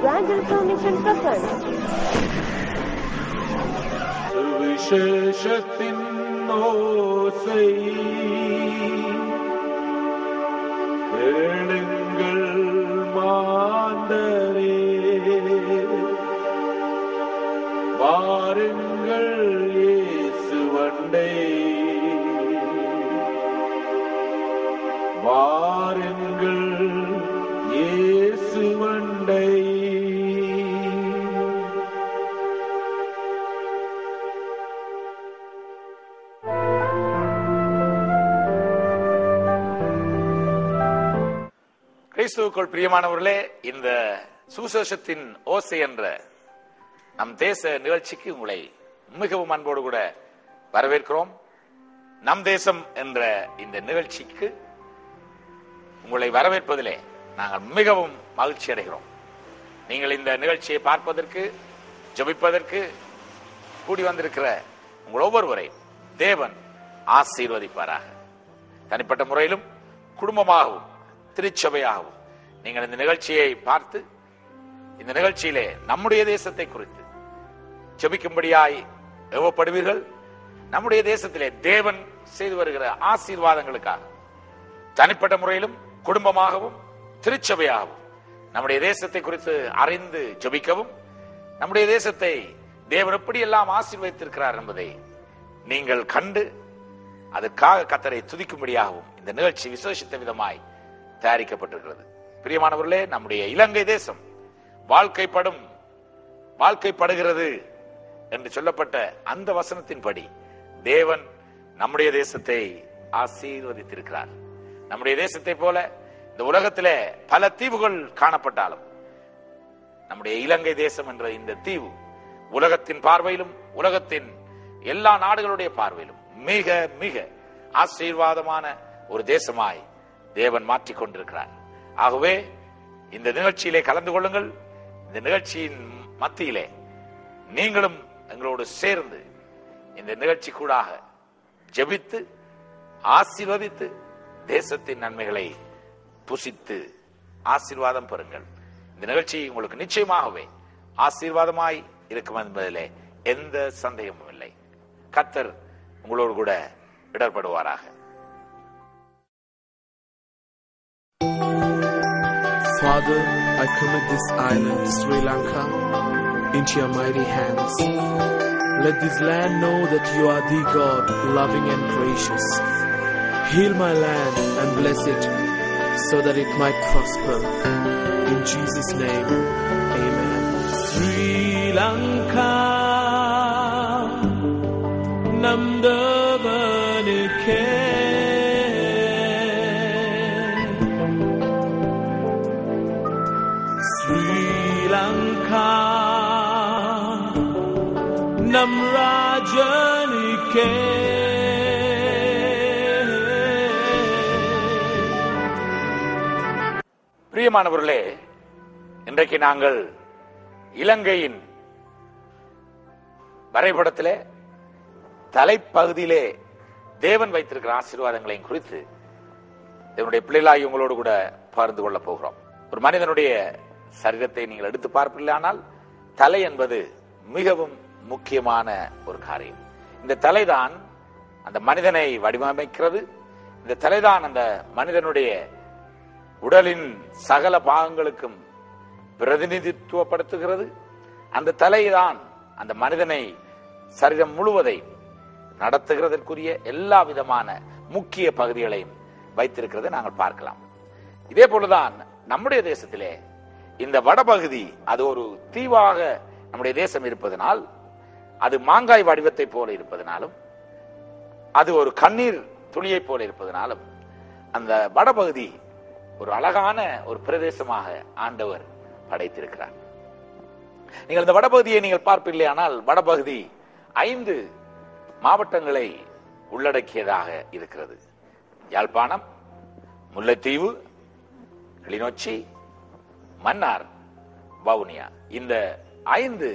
Evangelical Mission presents சுவிசேஷத்தின் ஓசை கேளுங்கள் மாந்தரே, வாருங்கள் இயேசுவண்டை, வாருங்கள் இயேசுவண்டை. கிறிஸ்துவுக்குள் பிரியமானவர்களே, இந்த சுவிசேஷத்தின் ஓசை என்ற நம் தேச நிகழ்ச்சிக்கு உங்களை மிகவும் அன்போடு கூட வரவேற்கிறோம். நம் தேசம் என்ற இந்த நிகழ்ச்சிக்கு உங்களை வரவேற்பதிலே நாங்கள் மிகவும் மகிழ்ச்சி அடைகிறோம். நீங்கள் இந்த நிகழ்ச்சியை பார்ப்பதற்கு, ஜெபிப்பதற்கு கூடி வந்திருக்கிற உங்கள் ஒவ்வொருவரை தேவன் ஆசீர்வதிப்பாராக. தனிப்பட்ட முறையிலும் குடும்பமாகவும் திருச்சபையாகவும் நீங்கள் இந்த நிகழ்ச்சியை பார்த்து இந்த நிகழ்ச்சியிலே நம்முடைய தேசத்தை குறித்து ஜெபிக்கும்படியாய் ஏவப்படுவீர்கள். நம்முடைய தேசத்திலே தேவன் செய்து வருகிற ஆசீர்வாதங்களுக்காக தனிப்பட்ட முறையிலும் குடும்பமாகவும் திருச்சபையாகவும் நம்முடைய தேசத்தை குறித்து அறிந்து ஜெபிக்கவும், நம்முடைய தேசத்தை தேவன் எப்படி எல்லாம் ஆசீர்வதித்திருக்கிறார் என்பதை நீங்கள் கண்டு அதற்காக கர்த்தரை துதிக்கும்படியாகவும் இந்த நிகழ்ச்சி விசேஷித்த விதமாய் தயாரிக்கப்பட்டிருக்கிறது. பிரியமானவர்களே, நம்முடைய இலங்கை தேசம் வாழ்க்கைப்படுகிறது என்று சொல்லப்பட்ட அந்த வசனத்தின்படி தேவன் நம்முடைய தேசத்தை ஆசீர்வதித்திருக்கிறார். நம்முடைய தேசத்தை போல இந்த உலகத்திலே பல தீவுகள் காணப்பட்டாலும் நம்முடைய இலங்கை தேசம் என்ற இந்த தீவு உலகத்தின் பார்வையிலும் உலகத்தின் எல்லா நாடுகளுடைய பார்வையிலும் மிக மிக ஆசீர்வாதமான ஒரு தேசமாய் தேவன் மாற்றிக் கொண்டிருக்கிறார். ஆகவே இந்த நிகழ்ச்சியிலே கலந்து கொள்ளுங்கள். இந்த நிகழ்ச்சியின் மத்தியிலே நீங்களும் எங்களோடு சேர்ந்து இந்த நிகழ்ச்சி கூடாக ஜெபித்து ஆசீர்வதித்து தேசத்தின் நன்மைகளை புசித்து ஆசீர்வாதம் பெறுங்கள். இந்த நிகழ்ச்சி உங்களுக்கு நிச்சயமாகவே ஆசீர்வாதமாய் இருக்கும் என்பதிலே எந்த சந்தேகமும் இல்லை. கர்த்தர் உங்களோடு கூட இடர்படுவாராக. Father, I commit this island, Sri Lanka, into your mighty hands. Let this land know that you are the God, loving and gracious. Heal my land and bless it, so that it might prosper. In Jesus' name, amen. Sri Lanka, namdavanike. நம் ராஜனுக்கே. பிரியமானவர்களே, இன்றைக்கு நாங்கள் இலங்கையின் வரைபடத்திலே தலைப்பகுதியிலே தேவன் வைத்திருக்கிற ஆசீர்வாதங்களையும் குறித்து என்னுடைய பிள்ளைகளாகி உங்களோடு கூட பகிர்ந்து கொள்ள போகிறோம். ஒரு மனிதனுடைய சரீரத்தை நீங்கள் எடுத்து பார்ப்பீர்களானால் தலை என்பது மிகவும் முக்கியமான ஒரு காரியம். இந்த தலைதான் அந்த மனிதனை வடிவமைக்கிறது. இந்த தலைதான் அந்த மனிதனுடைய உடலின் சகல பாகங்களுக்கும் பிரதிநிதித்துவப்படுத்துகிறது. அந்த தலைதான் அந்த மனிதனை சரீரம் முழுவதை நடத்துகிறதற்குரிய எல்லா விதமான முக்கிய பகுதிகளையும் வைத்திருக்கிறதை நாங்கள் பார்க்கலாம். இதே போலதான் நம்முடைய தேசத்திலே இந்த வடபகுதி அது ஒரு தீவாக நம்முடைய தேசம் இருப்பதனால், அது மாங்காய் வடிவத்தை போல இருப்பதனாலும், அது ஒரு கண்ணீர் துளியை போல இருப்பதனாலும் அந்த வடபகுதி ஒரு அழகான ஒரு பிரதேசமாக ஆண்டவர் படைத்திருக்கிறார். நீங்கள் இந்த வடபகுதியை நீங்கள் பார்ப்பீர்களே, ஆனால் வடபகுதி 5 மாவட்டங்களை உள்ளடக்கியதாக இருக்கிறது. யாழ்ப்பாணம், முல்லைத்தீவு, கிளிநொச்சி, மன்னார், வவுனியா, இந்த 5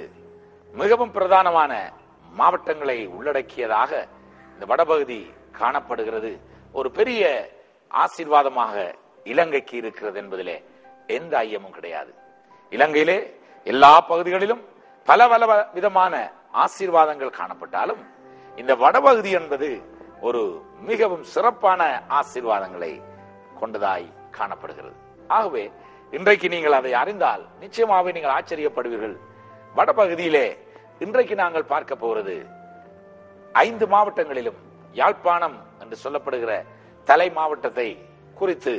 மிகவும் பிரதானமான மாவட்டங்களை உள்ளடக்கியதாக இந்த வடபகுதி காணப்படுகிறது. ஒரு பெரிய ஆசீர்வாதமாக இலங்கைக்கு இருக்கிறது என்பதிலே எந்த ஐயமும் கிடையாது. இலங்கையிலே எல்லா பகுதிகளிலும் பல பல விதமான ஆசீர்வாதங்கள் காணப்பட்டாலும் இந்த வடபகுதி என்பது ஒரு மிகவும் சிறப்பான ஆசீர்வாதங்களை கொண்டதாய் காணப்படுகிறது. ஆகவே இன்றைக்கு நீங்கள் அதை அறிந்தால் நிச்சயமாகவே நீங்கள் ஆச்சரியப்படுவீர்கள். வடபகுதியிலே இன்றைக்கு நாங்கள் பார்க்க போகிறது 5 மாவட்டங்களிலும் யாழ்ப்பாணம் என்று சொல்லப்படுகிற தலை மாவட்டத்தை குறித்து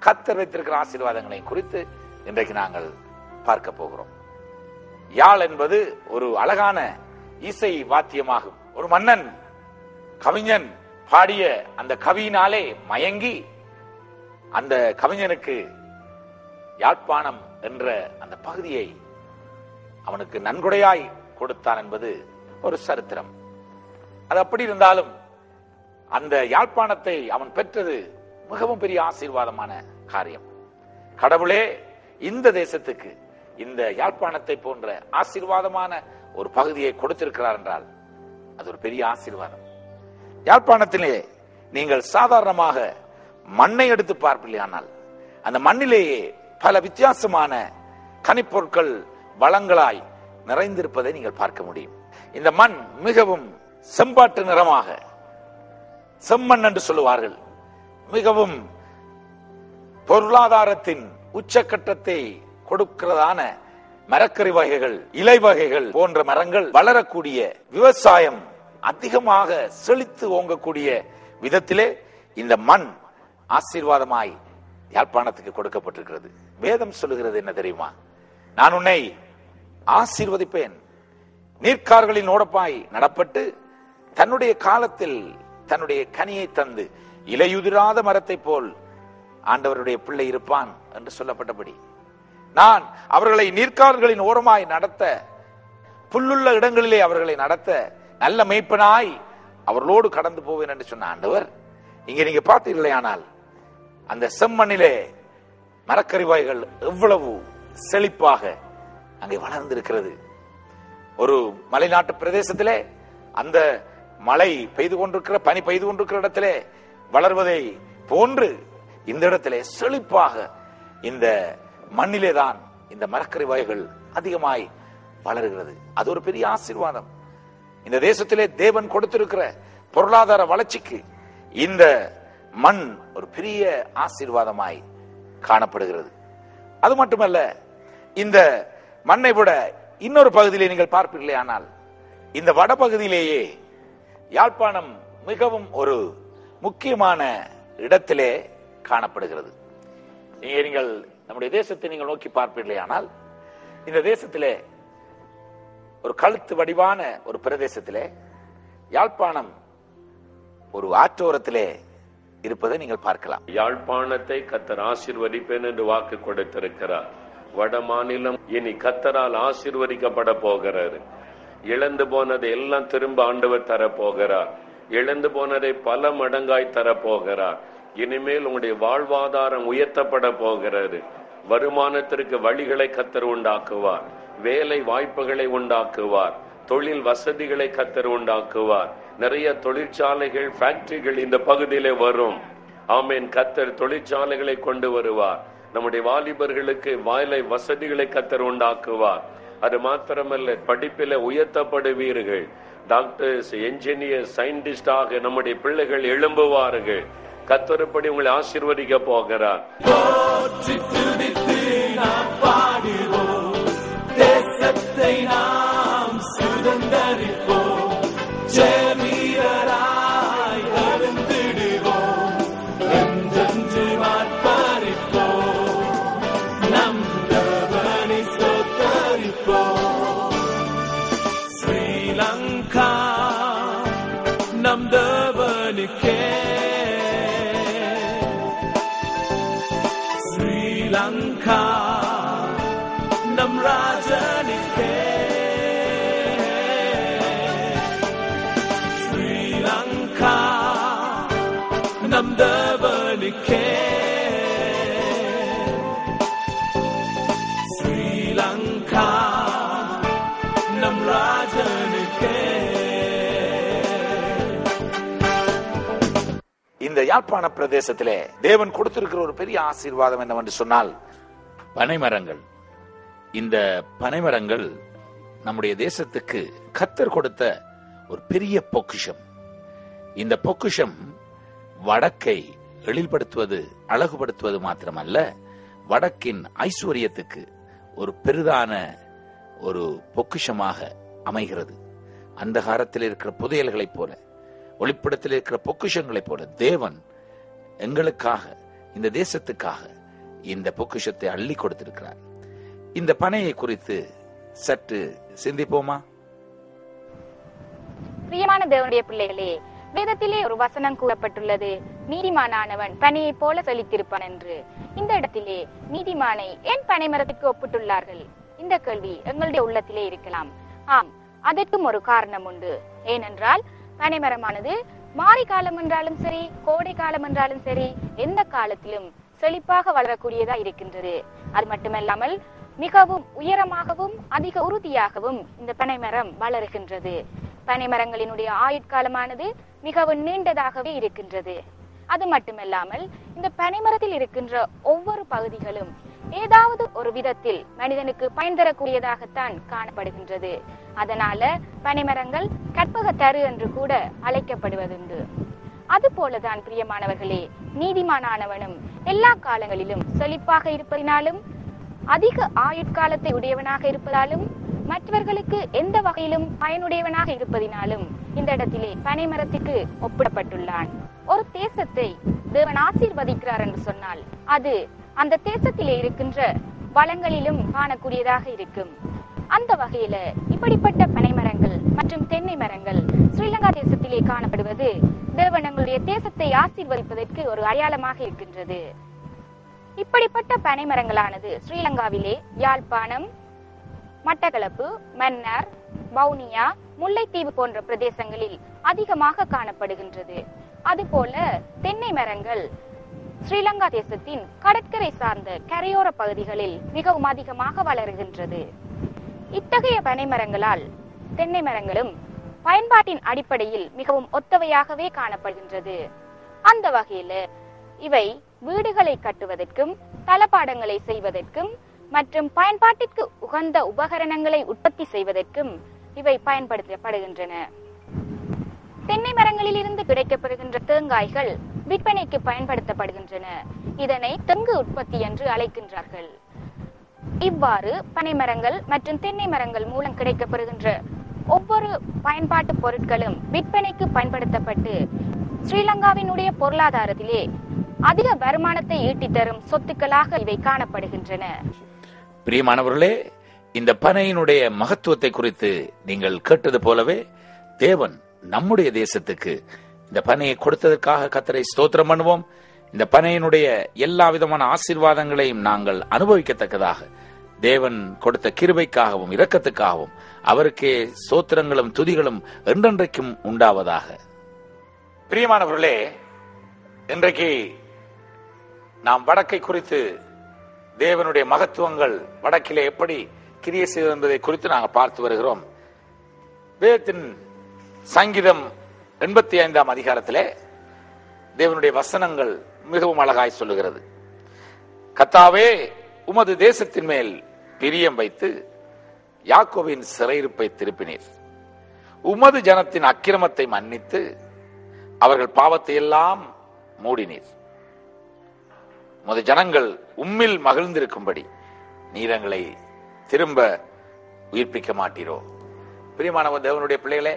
கர்த்தர் வைத்திருக்கிற ஆசீர்வாதங்களை குறித்து இன்றைக்கு நாங்கள் பார்க்க போகிறோம். யாழ் என்பது ஒரு அழகான இசை வாத்தியமாகும். ஒரு மன்னன் கவிஞன் பாடிய அந்த கவியினாலே மயங்கி அந்த கவிஞனுக்கு யாழ்ப்பாணம் என்ற அந்த பகுதியை அவனுக்கு நன்கொடையாய் கொடுத்தான் என்பது ஒரு சரித்திரம். அது அப்படி இருந்தாலும் அந்த யாழ்ப்பாணத்தை அவன் பெற்றது மிகவும் பெரிய ஆசீர்வாதமான காரியம். கடவுளே இந்த தேசத்துக்கு இந்த யாழ்ப்பாணத்தை போன்ற ஆசீர்வாதமான ஒரு பகுதியை கொடுத்திருக்கிறார் என்றால் அது ஒரு பெரிய ஆசீர்வாதம். யாழ்ப்பாணத்திலே நீங்கள் சாதாரணமாக மண்ணை எடுத்து பார்ப்பில்லையானால் அந்த மண்ணிலேயே பல வித்தியாசமான கனிப்பொருட்கள் வளங்களாய் நிறைந்திருப்பதை நீங்கள் பார்க்க முடியும். இந்த மண் மிகவும் செம்பாட்டு நிறமாக, செம்மண் என்று சொல்லுவார்கள், மிகவும் பொருளாதாரத்தின் உச்சக்கட்டத்தை கொடுக்கிறதான மரக்கறி வகைகள், இலை வகைகள் போன்ற மரங்கள் வளரக்கூடிய, விவசாயம் அதிகமாக செழித்து ஓங்கக்கூடிய விதத்திலே இந்த மண் ஆசீர்வாதமாய் யாழ்ப்பாணத்துக்கு கொடுக்கப்பட்டிருக்கிறது. வேதம் சொல்லுகிறது என்ன தெரியுமா? நான் உன்னை ஆசீர்வதிப்பேன், நீர்க்கார்களின் ஓடப்பாய் நடப்பட்டு தன்னுடைய காலத்தில் தன்னுடைய கனியை தந்து இலையுதிராத மரத்தை போல் ஆண்டவருடைய பிள்ளை இருப்பான் என்று சொல்லப்பட்டபடி நான் அவர்களை நீர்க்கார்களின் ஓரமாய் நடத்த, புல்லுள்ள இடங்களிலே அவர்களை நடத்த நல்ல மேய்ப்பனாய் அவர்களோடு கடந்து போவேன் என்று சொன்ன ஆண்டவர் இங்கே நீங்க பார்த்தீர்களேயானால் அந்த செம்மண்ணிலே மரக்கறிவாய்கள் எவ்வளவு செழிப்பாக அங்கே வளர்ந்திருக்கிறது. ஒரு மலைநாட்டு பிரதேசத்திலே அந்த மழை பெய்து கொண்டிருக்கிற, பனி பெய்து கொண்டிருக்கிற இடத்திலே வளர்வதை போன்று இந்த இடத்திலே செழிப்பாக இந்த மண்ணிலே தான் இந்த மரக்கறி வகைகள் அதிகமாய் வளர்கிறது. அது ஒரு பெரிய ஆசீர்வாதம். இந்த தேசத்திலே தேவன் கொடுத்திருக்கிற பொருளாதார வளர்ச்சிக்கு இந்த மண் ஒரு பெரிய ஆசீர்வாதமாய் காணப்படுகிறது. அது மட்டுமல்ல, இந்த மண்ணை விட இன்னொரு பகுதியிலே நீங்கள் பார்ப்பீர்களே, ஆனால் இந்த வடபகுதியிலேயே யாழ்ப்பாணம் மிகவும் ஒரு முக்கியமான இடத்திலே காணப்படுகிறது. நீங்கள் நம்முடைய தேசத்தை நீங்கள் நோக்கி பார்ப்பீர்களே, ஆனால் இந்த தேசத்திலே ஒரு கழுத்து வடிவான ஒரு பிரதேசத்திலே யாழ்ப்பாணம் ஒரு ஆற்றோரத்திலே இருப்பதை நீங்கள் பார்க்கலாம். யாழ்ப்பாணத்தை கர்த்தர் ஆசீர்வதிப்பேன் என்று வாக்கு கொடுத்திருக்கிறார். வட மாநிலம் இனி கர்த்தரால் ஆசீர்வதிக்கப்பட போகிறார். இழந்து போனதை எல்லாம் திரும்ப ஆண்டவர் தர போகிறார். இழந்து போனதை பல மடங்காய் தர போகிறார். இனிமேல் உங்களுடைய வாழ்வாதாரம் உயர்த்தப்பட போகிறது. வருமானத்திற்கு வழிகளை கர்த்தர் உண்டாக்குவார். வேலை வாய்ப்புகளை உண்டாக்குவார். தொழில் வசதிகளை கர்த்தர் உண்டாக்குவார். நிறைய தொழிற்சாலைகள், ஃபேக்டரிகள் இந்த பகுதியிலே வரும். ஆமேன். கர்த்தர் தொழிற்சாலைகளை கொண்டு வருவார். நம்முடைய வாலிபர்களுக்கு வேலை வசதிகளை கர்த்தர் உண்டாக்குவார். அது மாத்திரமல்ல, படிப்பில உயர்த்தப்படுவீர்கள். டாக்டர்ஸ், என்ஜினியர், சயின்டிஸ்டாக நம்முடைய பிள்ளைகள் எழும்புவார்கள். கர்த்தர்படி உங்களை ஆசீர்வதிக்க போகிறார். தேசத்தை நாம் சுதந்தரிப்போம், ஜெயவீரராய் எழுந்திடுவோம், என்றென்று மார்ப்பரிப்போம், நம் தேவனை ஸ்தோத்தரிப்போம். ஸ்ரீலங்கா நம் தேவனுக்கே, ஸ்ரீலங்கா நம் ராஜனுக்கே, ஸ்ரீலங்கா நம் தேவனுக்கே, ஸ்ரீலங்கா நம் ராஜனுக்கே. இந்த யாழ்ப்பாண பிரதேசத்திலே தேவன் கொடுத்திருக்கிற ஒரு பெரிய ஆசீர்வாதம் என்னவென்று சொன்னால், பனைமரங்கள் இந்த பனைமரங்கள் நம்முடைய தேசத்துக்கு கர்த்தர் கொடுத்த ஒரு பெரிய பொக்கிஷம். இந்த பொக்கிஷம் வடக்கை எழில்படுத்துவது, அழகுபடுத்துவது மாத்திரமல்ல, வடக்கின் ஐஸ்வர்யத்துக்கு ஒரு பெரிதான ஒரு பொக்கிஷமாக அமைகிறது. அந்தகாரத்தில் இருக்கிற புதையல்களைப் போல, ஒளிப்படத்தில் இருக்கிற பொக்கிஷங்களைப் போல தேவன் எங்களுக்காக, இந்த தேசத்துக்காக இந்த பொக்கிஷத்தை அள்ளி கொடுத்திருக்கிறார். இந்த பனையை குறித்து சற்று சிந்திப்போமா? பிரியமான தேவனுடைய பிள்ளைகளே, வேதத்திலே ஒரு வசனம் கூறப்பட்டுள்ளது, நீதிமானானவன் பனையை போல செழித்திருப்பான் என்று. இந்த இடத்திலே நீதிமானை ஏன் பனை மரத்திற்கு ஒப்பிட்டுள்ளார்கள்? இந்த கேள்வி எங்களுடைய உள்ளத்திலே இருக்கலாம். ஆம், அதற்கும் ஒரு காரணம் உண்டு. ஏனென்றால் பனைமரமானது மாரி காலம் என்றாலும் சரி, கோடை காலம் என்றாலும் சரி, எந்த காலத்திலும் செழிப்பாக வளரக்கூடியதா இருக்கின்றது. அது மட்டுமல்லாமல் மிகவும் உயரமாகவும் அதிக உறுதியாகவும் இந்த பனைமரம் வளருகின்றது. பனைமரங்களினுடைய ஆயுட்காலமானது மிகவும் நீண்டதாகவே இருக்கின்றது. அது மட்டுமல்லாமல் இந்த பனைமரத்தில் இருக்கின்ற ஒவ்வொரு பகுதிகளும் ஏதாவது ஒரு விதத்தில் மனிதனுக்கு பயன் தரக்கூடியதாகத்தான் காணப்படுகின்றது. அதனால பனைமரங்கள் கற்பக தரு என்று கூட அழைக்கப்படுவதுண்டு. அது போலதான் பிரியமானவர்களே, நீதிமானானவனும் எல்லா காலங்களிலும் செழிப்பாக இருப்பதினாலும், அதிக ஆயுட்காலத்தை உடையவனாக இருப்பதாலும், மற்றவர்களுக்கு எந்த வகையிலும் பயனுடையவனாக இருப்பதினாலும் இந்த இடத்திலே பனைமரத்துக்கு ஒப்பிடப்பட்டுள்ளான். ஒரு தேசத்தை தேவன் ஆசீர்வதிக்கிறார் என்று சொன்னால் அது அந்த தேசத்திலே இருக்கின்ற வளங்களிலும் காணக்கூடியதாக இருக்கும். அந்த வகையில இப்படிப்பட்ட பனைமரங்கள் மற்றும் தென்னை மரங்கள் ஸ்ரீலங்கா தேசத்திலே காணப்படுவது தேவன் எங்களுடைய தேசத்தை ஆசீர்வதிப்பதற்கு ஒரு அடையாளமாக இருக்கின்றது. இப்படிப்பட்ட பனைமரங்களானது ஸ்ரீலங்காவிலே யாழ்ப்பாணம், மட்டக்களப்பு, மன்னார், வவுனியா, முல்லைத்தீவு போன்ற பிரதேசங்களில் அதிகமாக காணப்படுகின்றது. அதுபோல தென்னை மரங்கள் ஸ்ரீலங்கா தேசத்தின் கடற்கரை சார்ந்த கரையோர பகுதிகளில் மிகவும் அதிகமாக வளருகின்றது. இத்தகைய பனைமரங்களால் தென்னை மரங்களும் பயன்பாட்டின் அடிப்படையில் மிகவும் ஒத்தவையாகவே காணப்படுகின்றது. அந்த வகையில இவை வீடுகளை கட்டுவதற்கும், தளபாடங்களை செய்வதற்கும் மற்றும் பயன்பாட்டிற்கு உகந்த உபகரணங்களை உற்பத்தி செய்வதற்கும் இவை பயன்படுத்தப்படுகின்றன. தென்னை மரங்களில் இருந்து கிடைக்கப்படுகின்ற தேங்காய்கள் விற்பனைக்கு பயன்படுத்தப்படுகின்றன. இதனை தெங்கு உற்பத்தி என்று அழைக்கின்றார்கள். இவ்வாறு பனைமரங்கள் மற்றும் தென்னை மரங்கள் மூலம் கிடைக்கப்படுகின்ற ஒவ்வொரு பயன்பாட்டு பொருட்களும் விற்பனைக்கு பயன்படுத்தப்பட்டு ஸ்ரீலங்காவினுடைய பொருளாதாரத்திலே அதிக வருமானத்தை ஈட்டி தரும் சொத்துக்களாக இவை காணப்படுகின்றன. பிரியமானவர்களே, இந்த பனையினுடைய மகத்துவத்தை குறித்து நீங்கள் கேட்டது போலவே தேவன் நம்முடைய தேசத்துக்கு இந்த பனையை கொடுத்ததற்காக கர்த்தரை ஸ்தோத்திரம் பண்ணுவோம். இந்த பனையினுடைய எல்லா விதமான ஆசீர்வாதங்களையும் நாங்கள் அனுபவிக்கத்தக்கதாக தேவன் கொடுத்த கிருபைக்காகவும் இரக்கத்துக்காகவும் அவருக்கே ஸ்தோத்திரங்களும் துதிகளும் என்றென்றைக்கும் உண்டாவதாக. பிரியமானவர்களே, இன்றைக்கு நாம் வடக்கை குறித்து தேவனுடைய மகத்துவங்கள் வடக்கிலே எப்படி கிரியை செய்வது என்பதை குறித்து நாங்கள் பார்த்து வருகிறோம். வேதத்தின் சங்கீதம் 85 அதிகாரத்திலே தேவனுடைய வசனங்கள் மிகவும் அழகாய் சொல்லுகிறது. கர்த்தாவே, உமது தேசத்தின் மேல் பிரியம் வைத்து யாக்கோபின் சிறையிருப்பை திருப்பினீர். உமது ஜனத்தின் அக்கிரமத்தை மன்னித்து அவர்கள் பாவத்தை எல்லாம் மூடினீர். உமது ஜனங்கள் உம்மில் மகிழ்ந்திருக்கும்படி நீர் எங்களை திரும்ப உயிர்ப்பிக்க மாட்டீரோ? பிரியமானவர் தேவனுடைய பிள்ளைகளே,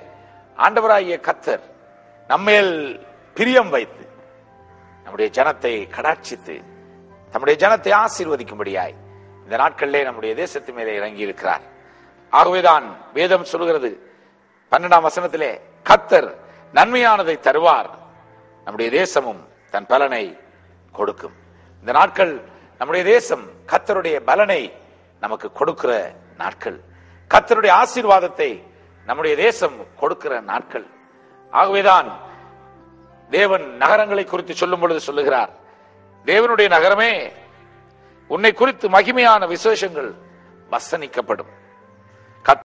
ஆண்டவராகிய கர்த்தர் நம்மேல் பிரியம் வைத்து நம்முடைய ஜனத்தை கடாட்சித்து நம்முடைய ஜனத்தை ஆசீர்வதிக்கும்படியாய் இந்த நாட்களிலே நம்முடைய தேசத்து மேலே இறங்கி இருக்கிறார். ஆகவேதான் வேதம் சொல்கிறது 12ஆம் வசனத்திலே, கர்த்தர் நன்மையானதை தருவார், நம்முடைய தேசமும் தன் பலனை கொடுக்கும். இந்த நாட்கள் நம்முடைய தேசம் கர்த்தருடைய பலனை நமக்கு கொடுக்கிற நாட்கள், கர்த்தருடைய ஆசீர்வாதத்தை நம்முடைய தேசம் கொடுக்கிற நாட்கள். ஆகவேதான் தேவன் நகரங்களை குறித்து சொல்லும் பொழுது சொல்லுகிறார், தேவனுடைய நகரமே, உன்னை குறித்து மகிமையான விசேஷங்கள் வசனிக்கப்படும்.